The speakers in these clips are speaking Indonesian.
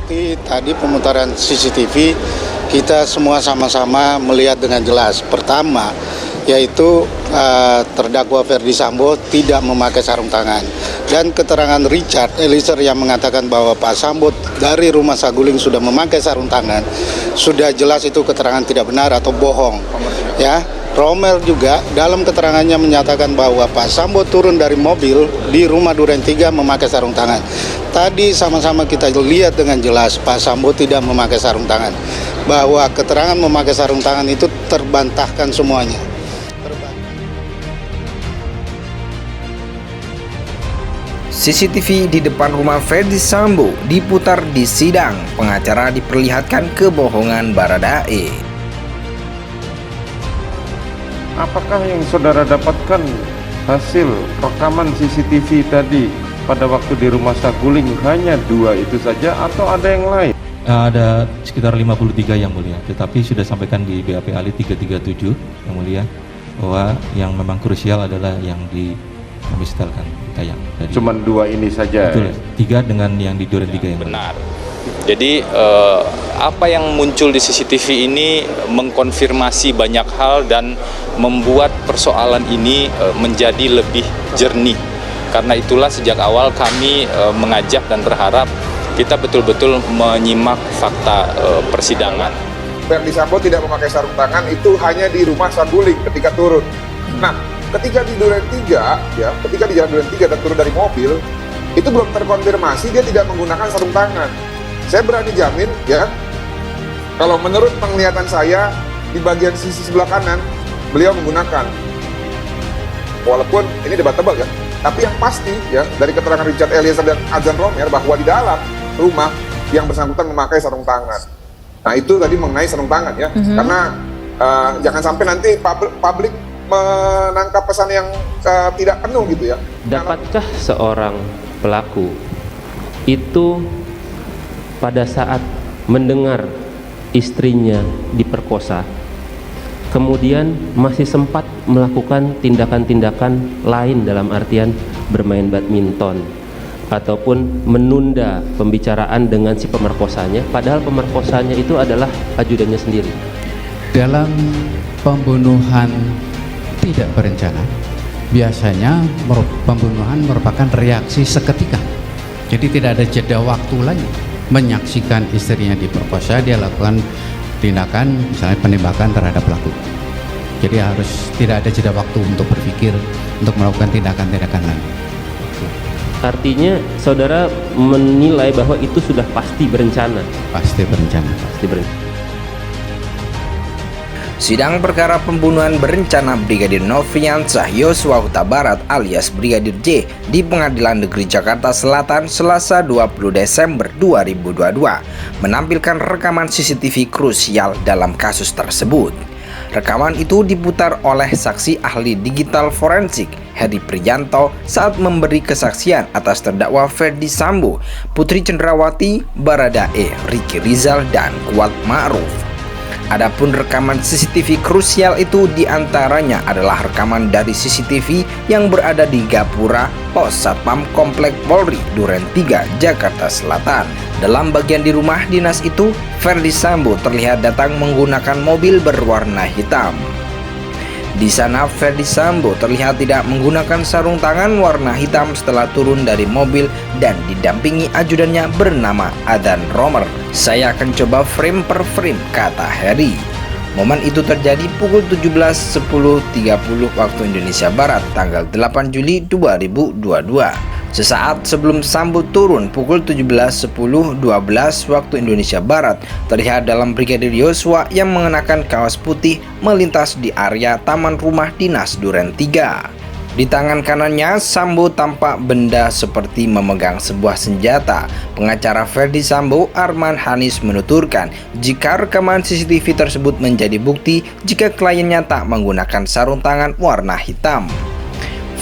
Bukti tadi pemutaran CCTV kita semua sama-sama melihat dengan jelas. Pertama, yaitu terdakwa Ferdy Sambo tidak memakai sarung tangan. Dan keterangan Richard Eliezer yang mengatakan bahwa Pak Sambo dari rumah Saguling sudah memakai sarung tangan, sudah jelas itu keterangan tidak benar atau bohong. Ya, Romel juga dalam keterangannya menyatakan bahwa Pak Sambo turun dari mobil di rumah Duren 3 memakai sarung tangan. Tadi sama-sama kita lihat dengan jelas Pak Sambo tidak memakai sarung tangan. Bahwa keterangan memakai sarung tangan itu terbantahkan semuanya. CCTV di depan rumah Ferdy Sambo diputar di sidang. Pengacara diperlihatkan kebohongan Baradae. Apakah yang saudara dapatkan hasil rekaman CCTV tadi pada waktu di rumah Saguling hanya 2 itu saja atau ada yang lain? Ada sekitar 53 yang mulia, tetapi sudah sampaikan di BAP Ali 337 yang mulia bahwa yang memang krusial adalah yang dimistalkan tayang. Cuman 2 ini saja. Betul, 3 dengan yang di Duren 3 yang benar. Jadi apa yang muncul di CCTV ini mengkonfirmasi banyak hal dan membuat persoalan ini menjadi lebih jernih. Karena itulah sejak awal kami mengajak dan berharap kita betul-betul menyimak fakta persidangan. Ferdy Sambo tidak memakai sarung tangan itu hanya di rumah Saguling ketika turun. Nah, ketika di Duren 3, ya, ketika di Jalan Duren 3 dan turun dari mobil, itu belum terkonfirmasi dia tidak menggunakan sarung tangan. Saya berani jamin, ya, kalau menurut penglihatan saya di bagian sisi sebelah kanan beliau menggunakan. Walaupun ini debatable ya, tapi yang pasti ya dari keterangan Richard Eliezer dan Azan Romer bahwa di dalam rumah yang bersangkutan memakai sarung tangan. Nah itu tadi mengenai sarung tangan ya, karena jangan sampai nanti publik menangkap pesan yang tidak penuh gitu ya. Dapatkah seorang pelaku itu pada saat mendengar istrinya diperkosa, kemudian masih sempat melakukan tindakan-tindakan lain dalam artian bermain badminton ataupun menunda pembicaraan dengan si pemerkosanya, padahal pemerkosanya itu adalah ajudannya sendiri? Dalam pembunuhan tidak berencana, biasanya pembunuhan merupakan reaksi seketika. Jadi tidak ada jeda waktu lagi. Menyaksikan istrinya diperkosa, dia lakukan tindakan misalnya penembakan terhadap pelaku. Jadi harus tidak ada jeda waktu untuk berpikir, untuk melakukan tindakan-tindakan lain. Artinya saudara menilai bahwa itu sudah pasti berencana? Pasti berencana. Sidang perkara pembunuhan berencana Brigadir Nofriansah Yosua Huta Barat alias Brigadir J di Pengadilan Negeri Jakarta Selatan Selasa 20 Desember 2022 menampilkan rekaman CCTV krusial dalam kasus tersebut. Rekaman itu diputar oleh saksi ahli digital forensik Heri Priyanto saat memberi kesaksian atas terdakwa Ferdy Sambo, Putri Cenderawati, Baradae, Ricky Rizal, dan Kuat Ma'ruf. Adapun rekaman CCTV krusial itu diantaranya adalah rekaman dari CCTV yang berada di Gapura Pos Satpam Komplek Polri Duren 3 Jakarta Selatan. Dalam bagian di rumah dinas itu, Ferdy Sambo terlihat datang menggunakan mobil berwarna hitam. Di sana Ferdy Sambo terlihat tidak menggunakan sarung tangan warna hitam setelah turun dari mobil dan didampingi ajudannya bernama Azan Romer. Saya akan coba frame per frame, kata Heri. Momen itu terjadi pukul 17.10.30 waktu Indonesia Barat tanggal 8 Juli 2022. Sesaat sebelum Sambo turun pukul 17.10.12 waktu Indonesia Barat, terlihat dalam Brigadir Yosua yang mengenakan kaos putih melintas di area taman rumah dinas Duren 3. Di tangan kanannya, Sambo tampak benda seperti memegang sebuah senjata. Pengacara Ferdy Sambo, Arman Hanis, menuturkan jika rekaman CCTV tersebut menjadi bukti jika kliennya tak menggunakan sarung tangan warna hitam.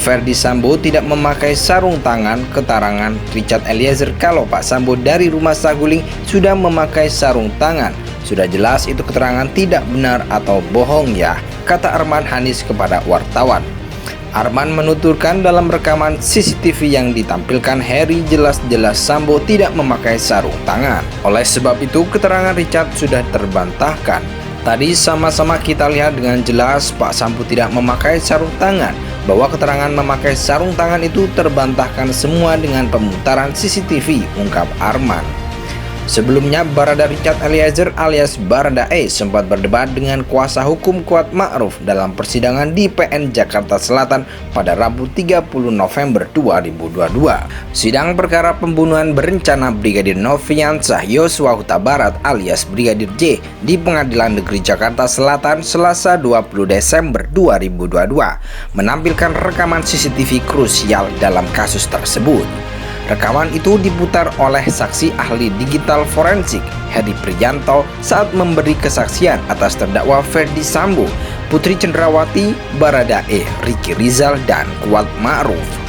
Ferdy Sambo tidak memakai sarung tangan. Keterangan Richard Eliezer kalau Pak Sambo dari rumah Saguling sudah memakai sarung tangan. Sudah jelas itu keterangan tidak benar atau bohong ya, kata Arman Hanis kepada wartawan. Arman menuturkan dalam rekaman CCTV yang ditampilkan Heri jelas-jelas Sambo tidak memakai sarung tangan. Oleh sebab itu keterangan Richard sudah terbantahkan. Tadi sama-sama kita lihat dengan jelas Pak Sambo tidak memakai sarung tangan. Bahwa keterangan memakai sarung tangan itu terbantahkan semua dengan pemutaran CCTV, ungkap Arman. Sebelumnya, Barada Richard Eliezer alias Baradae sempat berdebat dengan kuasa hukum Kuat Ma'ruf dalam persidangan di PN Jakarta Selatan pada Rabu 30 November 2022. Sidang perkara pembunuhan berencana Brigadir Nofriansah Yosua Huta Barat alias Brigadir J di Pengadilan Negeri Jakarta Selatan Selasa 20 Desember 2022 menampilkan rekaman CCTV krusial dalam kasus tersebut. Rekaman itu diputar oleh saksi ahli digital forensik Hedi Prijanto saat memberi kesaksian atas terdakwa Ferdi Sambo, Putri Cenderawati, Baradae, Ricky Rizal, dan Kuat Ma'ruf.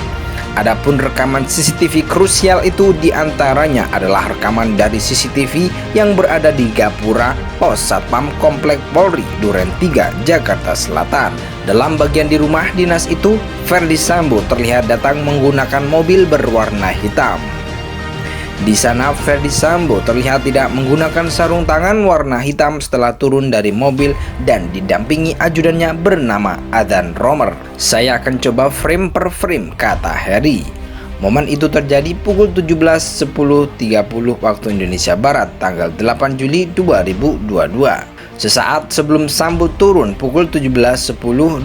Adapun rekaman CCTV krusial itu diantaranya adalah rekaman dari CCTV yang berada di Gapura Pos Satpam Komplek Polri Duren 3, Jakarta Selatan. Dalam bagian di rumah dinas itu, Ferdi Sambo terlihat datang menggunakan mobil berwarna hitam. Di sana Ferdi Sambo terlihat tidak menggunakan sarung tangan warna hitam setelah turun dari mobil dan didampingi ajudannya bernama Adhan Romer. Saya akan coba frame per frame, kata Heri. Momen itu terjadi pukul 17.10.30 waktu Indonesia Barat tanggal 8 Juli 2022. Sesaat sebelum Sambo turun pukul 17.10.12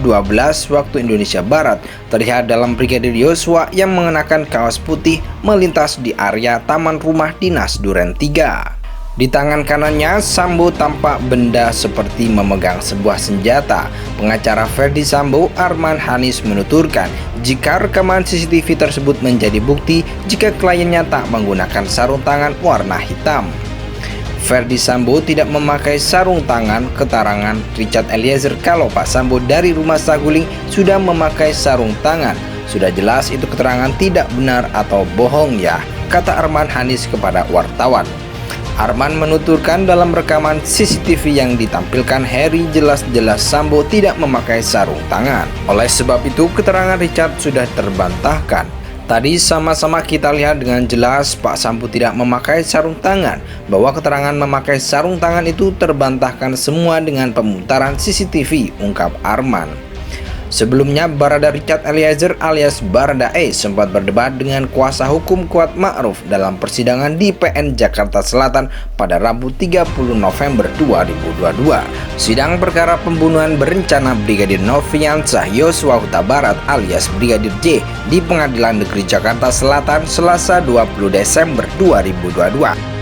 waktu Indonesia Barat, terlihat dalam Brigadir Yosua yang mengenakan kaos putih melintas di area taman rumah dinas Duren 3. Di tangan kanannya, Sambo tampak benda seperti memegang sebuah senjata. Pengacara Ferdi Sambo, Arman Hanis, menuturkan jika rekaman CCTV tersebut menjadi bukti jika kliennya tak menggunakan sarung tangan warna hitam. Ferdi Sambo tidak memakai sarung tangan. Keterangan Richard Eliezer kalau Pak Sambo dari rumah Saguling sudah memakai sarung tangan. Sudah jelas itu keterangan tidak benar atau bohong ya, kata Arman Hanis kepada wartawan. Arman menuturkan dalam rekaman CCTV yang ditampilkan Heri jelas-jelas Sambo tidak memakai sarung tangan. Oleh sebab itu keterangan Richard sudah terbantahkan. Tadi sama-sama kita lihat dengan jelas Pak Sambo tidak memakai sarung tangan. Bahwa keterangan memakai sarung tangan itu terbantahkan semua dengan pemutaran CCTV, ungkap Arman. Sebelumnya, Barada Richard Eliezer alias Baradae sempat berdebat dengan kuasa hukum Kuat Ma'ruf dalam persidangan di PN Jakarta Selatan pada Rabu 30 November 2022. Sidang perkara pembunuhan berencana Brigadir Nofriansah Yosua Huta Barat alias Brigadir J di Pengadilan Negeri Jakarta Selatan Selasa 20 Desember 2022.